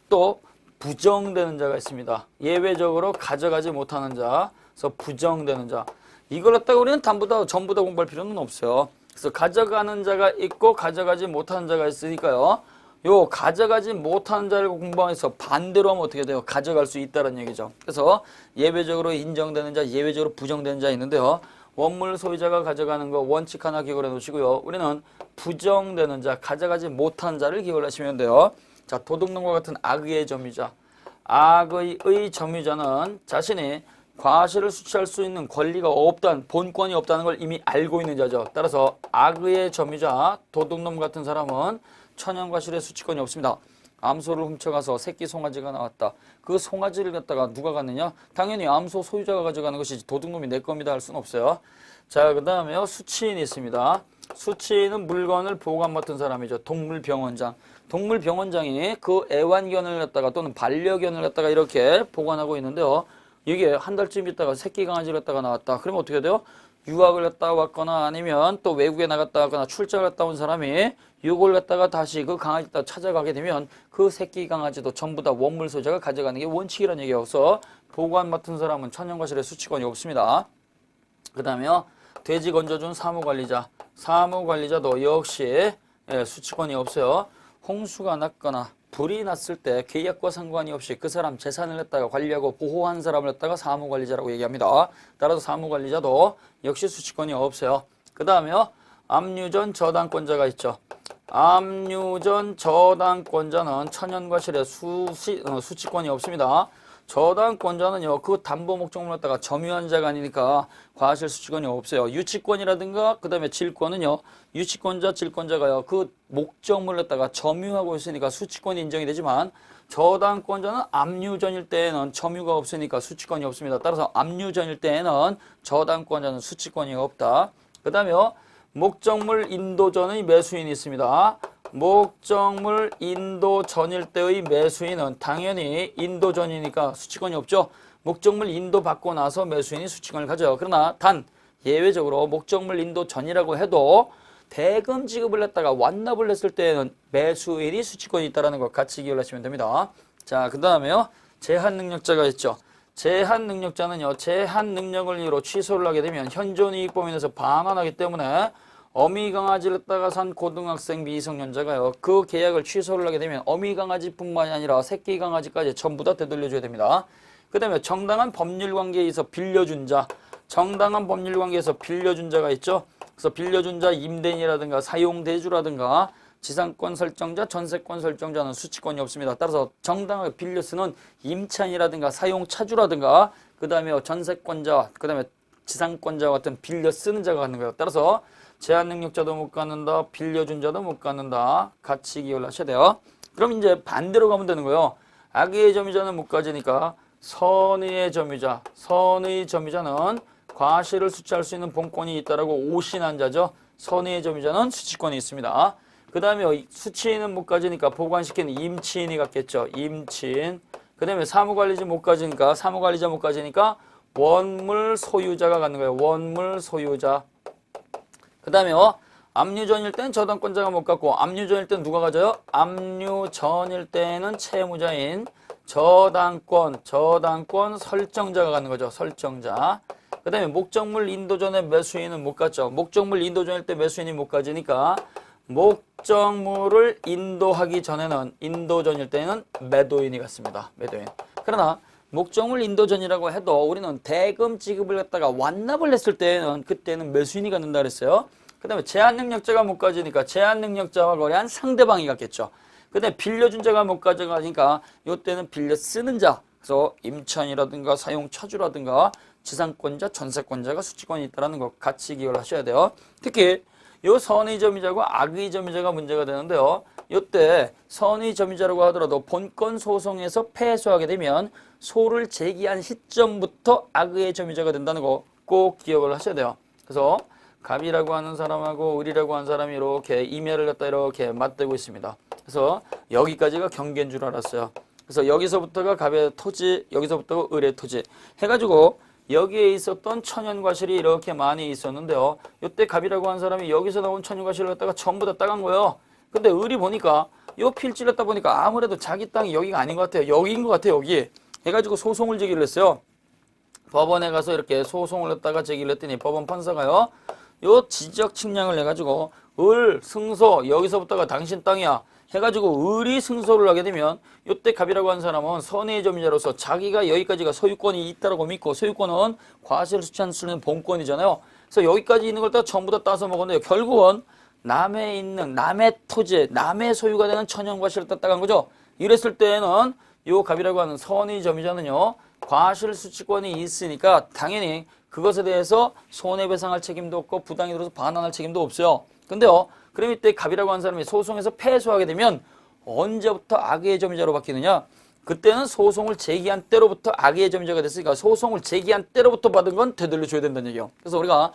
또 부정되는 자가 있습니다. 예외적으로 가져가지 못하는 자, 그래서 부정되는 자. 이걸 갖다가 우리는 전부 다 공부할 필요는 없어요. 그래서 가져가는 자가 있고 가져가지 못하는 자가 있으니까요. 요 가져가지 못하는 자를 공부해서 반대로 하면 어떻게 돼요? 가져갈 수 있다는 얘기죠. 그래서 예외적으로 인정되는 자, 예외적으로 부정되는 자 있는데요. 원물 소유자가 가져가는 거 원칙 하나 기억을 해 놓으시고요. 우리는 부정되는 자, 가져가지 못하는 자를 기억을 하시면 돼요. 자, 도둑놈과 같은 악의 점유자. 악의 점유자는 자신이 과실을 수취할 수 있는 권리가 없다는, 본권이 없다는 걸 이미 알고 있는 자죠. 따라서 악의 점유자, 도둑놈 같은 사람은 천연과실의 수취권이 없습니다. 암소를 훔쳐가서 새끼 송아지가 나왔다. 그 송아지를 갖다가 누가 갔느냐? 당연히 암소 소유자가 가져가는 것이지 도둑놈이 내 겁니다 할 수는 없어요. 자, 그 다음에요, 수취인이 있습니다. 수취인은 물건을 보관 맡은 사람이죠. 동물병원장. 동물병원장이 그 애완견을 갖다가 또는 반려견을 갖다가 이렇게 보관하고 있는데요. 이게 한 달쯤 있다가 새끼 강아지를 갖다가 나왔다. 그러면 어떻게 돼요? 유학을 갔다 왔거나 아니면 또 외국에 나갔다 왔거나 출장을 갔다 온 사람이 이걸 갖다가 다시 그 강아지 따라 찾아가게 되면 그 새끼 강아지도 전부 다 원물 소유자가 가져가는 게 원칙이라는 얘기여서 보관 맡은 사람은 천연과실의 수취권이 없습니다. 그 다음에요, 돼지 건져준 사무관리자. 사무관리자도 역시 수취권이 없어요. 홍수가 났거나 불이 났을 때 계약과 상관이 없이 그 사람 재산을 갖다가 관리하고 보호한 사람을 갖다가 사무관리자라고 얘기합니다. 따라서 사무관리자도 역시 수취권이 없어요. 그 다음에요, 압류전 저당권자가 있죠. 압류전 저당권자는 천연과실의 수취권이 없습니다. 저당권자는요, 그 담보 목적물을 갖다가 점유한 자가 아니니까 과실 수취권이 없어요. 유치권이라든가 그 다음에 질권은요, 유치권자, 질권자가요, 그 목적물을 갖다가 점유하고 있으니까 수취권이 인정이 되지만 저당권자는 압류전일 때에는 점유가 없으니까 수취권이 없습니다. 따라서 압류전일 때에는 저당권자는 수취권이 없다. 그 다음에요, 목적물 인도전의 매수인이 있습니다. 목적물 인도전일 때의 매수인은 당연히 인도전이니까 수취권이 없죠. 목적물 인도받고 나서 매수인이 수취권을 가져요. 그러나 단 예외적으로 목적물 인도전이라고 해도 대금 지급을 했다가 완납을 했을 때에는 매수인이 수취권이 있다는 것 같이 기억하시면 됩니다. 자, 그 다음에요. 제한능력자가 있죠. 제한능력자는요, 제한능력을 이유로 취소를 하게 되면 현존이익범위에서 반환하기 때문에 어미강아지를 갖다가 산 고등학생 미성년자가요, 그 계약을 취소를 하게 되면 어미강아지뿐만이 아니라 새끼강아지까지 전부 다 되돌려줘야 됩니다. 그 다음에 정당한 법률관계에 있어 빌려준 자, 정당한 법률관계에서 빌려준 자가 있죠. 그래서 빌려준 자 임대인이라든가 사용대주라든가 지상권 설정자, 전세권 설정자는 수취권이 없습니다. 따라서 정당하게 빌려 쓰는 임차인이라든가 사용차주라든가 그 다음에 전세권자, 그 다음에 지상권자와 같은 빌려 쓰는 자가 갖는 거예요. 따라서 제한능력자도 못 갖는다, 빌려준 자도 못 갖는다. 같이 기억을 하셔야 돼요. 그럼 이제 반대로 가면 되는 거예요. 악의의 점유자는 못 가지니까 선의의 점유자, 선의 점유자는 과실을 수취할 수 있는 본권이 있다라고 오신한 자죠. 선의의 점유자는 수취권이 있습니다. 그 다음에 수취인은 못 가지니까 보관시키는 임치인이 갖겠죠. 임치인. 그 다음에 사무관리자 못 가지니까 사무관리자 못 가지니까 원물 소유자가 갖는 거예요. 원물 소유자. 그 다음에요. 압류전일 때는 저당권자가 못 갖고 압류전일 때는 누가 가져요? 압류전일 때는 채무자인 저당권 설정자가 갖는 거죠. 설정자. 그 다음에 목적물 인도전의 매수인은 못 갖죠. 목적물 인도전일 때 매수인이 못 가지니까 목적물을 인도하기 전에는 인도전일 때는 매도인이 갖습니다. 매도인. 그러나 목적물 인도전이라고 해도 우리는 대금 지급을 갖다가 완납을 했을 때는 그때는 매수인이 갖는다 그랬어요. 그 다음에 제한능력자가 못 가지니까 제한능력자와 거래한 상대방이 갖겠죠. 그 다음에 빌려준 자가 못 가져가니까 이때는 빌려 쓰는 자, 그래서 임차인이라든가 사용차주라든가 지상권자, 전세권자가 수취권이 있다는 것 같이 기억을 하셔야 돼요. 특히 요 선의 점유자고 악의 점유자가 문제가 되는데요. 이때 선의 점유자라고 하더라도 본건 소송에서 패소하게 되면 소를 제기한 시점부터 악의 점유자가 된다는 거 꼭 기억을 하셔야 돼요. 그래서 갑이라고 하는 사람하고 을이라고 하는 사람이 이렇게 이매를 갖다 이렇게 맞대고 있습니다. 그래서 여기까지가 경계인 줄 알았어요. 그래서 여기서부터가 갑의 토지, 여기서부터가 을의 토지 해가지고 여기에 있었던 천연과실이 이렇게 많이 있었는데요. 이때 갑이라고 하는 사람이 여기서 나온 천연과실을 갖다가 전부 다 따간 거예요. 근데 을이 보니까 요 필지를 따 보니까 아무래도 자기 땅이 여기가 아닌 것 같아요. 여기인 것 같아요. 여기. 해가지고 소송을 제기를 했어요. 법원에 가서 이렇게 소송을 했다가 제기를 했더니 법원 판사가요, 요 지적 측량을 해가지고 을 승소 여기서부터가 당신 땅이야 해가지고 을이 승소를 하게 되면 이때 갑이라고 하는 사람은 선의 점유자로서 자기가 여기까지가 소유권이 있다라고 믿고, 소유권은 과실을 수취할 수 있는 본권이잖아요. 그래서 여기까지 있는 걸 다 전부 다 따서 먹었는데 결국은 남에 있는 남의 토지에 남의 소유가 되는 천연과실을 따간 거죠. 이랬을 때는 요 갑이라고 하는 선의 점유자는요, 과실 수취권이 있으니까 당연히 그것에 대해서 손해배상할 책임도 없고 부당히 들어서 반환할 책임도 없어요. 근데요, 그럼 이때 갑이라고 하는 사람이 소송에서 패소하게 되면 언제부터 악의 점유자로 바뀌느냐? 그때는 소송을 제기한 때로부터 악의 점유자가 됐으니까 소송을 제기한 때로부터 받은 건 되돌려줘야 된다는 얘기예요. 그래서 우리가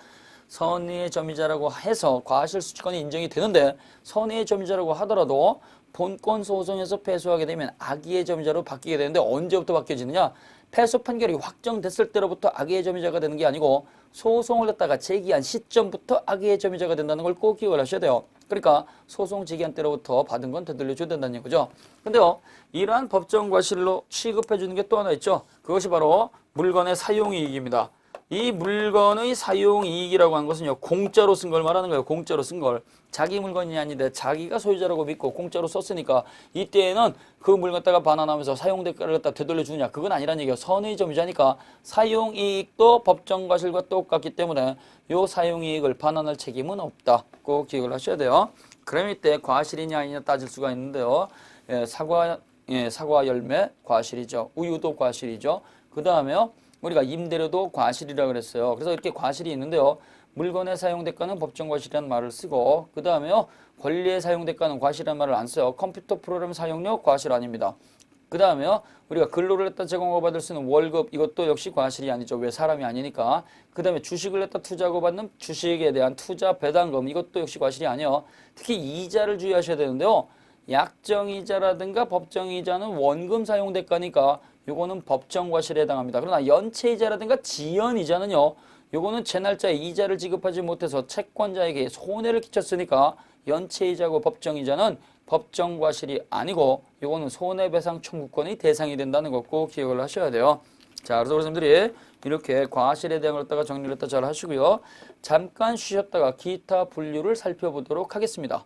선의의 점유자라고 해서 과실 수취권이 인정이 되는데 선의의 점유자라고 하더라도 본권 소송에서 패소하게 되면 악의의 점유자로 바뀌게 되는데 언제부터 바뀌어지느냐? 패소 판결이 확정됐을 때로부터 악의의 점유자가 되는 게 아니고 소송을 했다가 제기한 시점부터 악의의 점유자가 된다는 걸 꼭 기억을 하셔야 돼요. 그러니까 소송 제기한 때로부터 받은 건 되돌려줘야 된다는 얘기죠. 근데요, 이러한 법정 과실로 취급해 주는 게 또 하나 있죠. 그것이 바로 물건의 사용이익입니다. 이 물건의 사용이익이라고 하는 것은요, 공짜로 쓴 걸 말하는 거예요. 공짜로 쓴 걸. 자기 물건이 아닌데 자기가 소유자라고 믿고 공짜로 썼으니까 이때에는 그 물건 갖다가 반환하면서 사용 대가를 갖다 되돌려 주느냐, 그건 아니란 얘기예요. 선의 점유자니까 사용이익도 법정 과실과 똑같기 때문에 이 사용이익을 반환할 책임은 없다. 꼭 기억을 하셔야 돼요. 그럼 이때 과실이냐 아니냐 따질 수가 있는데요. 사과 열매 과실이죠. 우유도 과실이죠. 그 다음에요. 우리가 임대료도 과실이라고 그랬어요. 그래서 이렇게 과실이 있는데요. 물건에 사용대가는 법정과실이라는 말을 쓰고 그 다음에요. 권리에 사용대가는 과실이라는 말을 안 써요. 컴퓨터 프로그램 사용료 과실 아닙니다. 그 다음에요. 우리가 근로를 했다 제공하고 받을 수 있는 월급 이것도 역시 과실이 아니죠. 왜 사람이 아니니까. 그 다음에 주식을 했다 투자하고 받는 주식에 대한 투자 배당금 이것도 역시 과실이 아니에요. 특히 이자를 주의하셔야 되는데요. 약정이자라든가 법정이자는 원금 사용대가니까 요거는 법정과실에 해당합니다. 그러나 연체이자라든가 지연이자는요. 요거는 제 날짜에 이자를 지급하지 못해서 채권자에게 손해를 끼쳤으니까 연체이자고 법정이자는 법정과실이 아니고 요거는 손해배상 청구권의 대상이 된다는 거 꼭 기억을 하셔야 돼요. 자, 그래서 우리 선생님들이 이렇게 과실에 대한 걸 갖다가 정리를 했다 잘 하시고요. 잠깐 쉬셨다가 기타 분류를 살펴보도록 하겠습니다.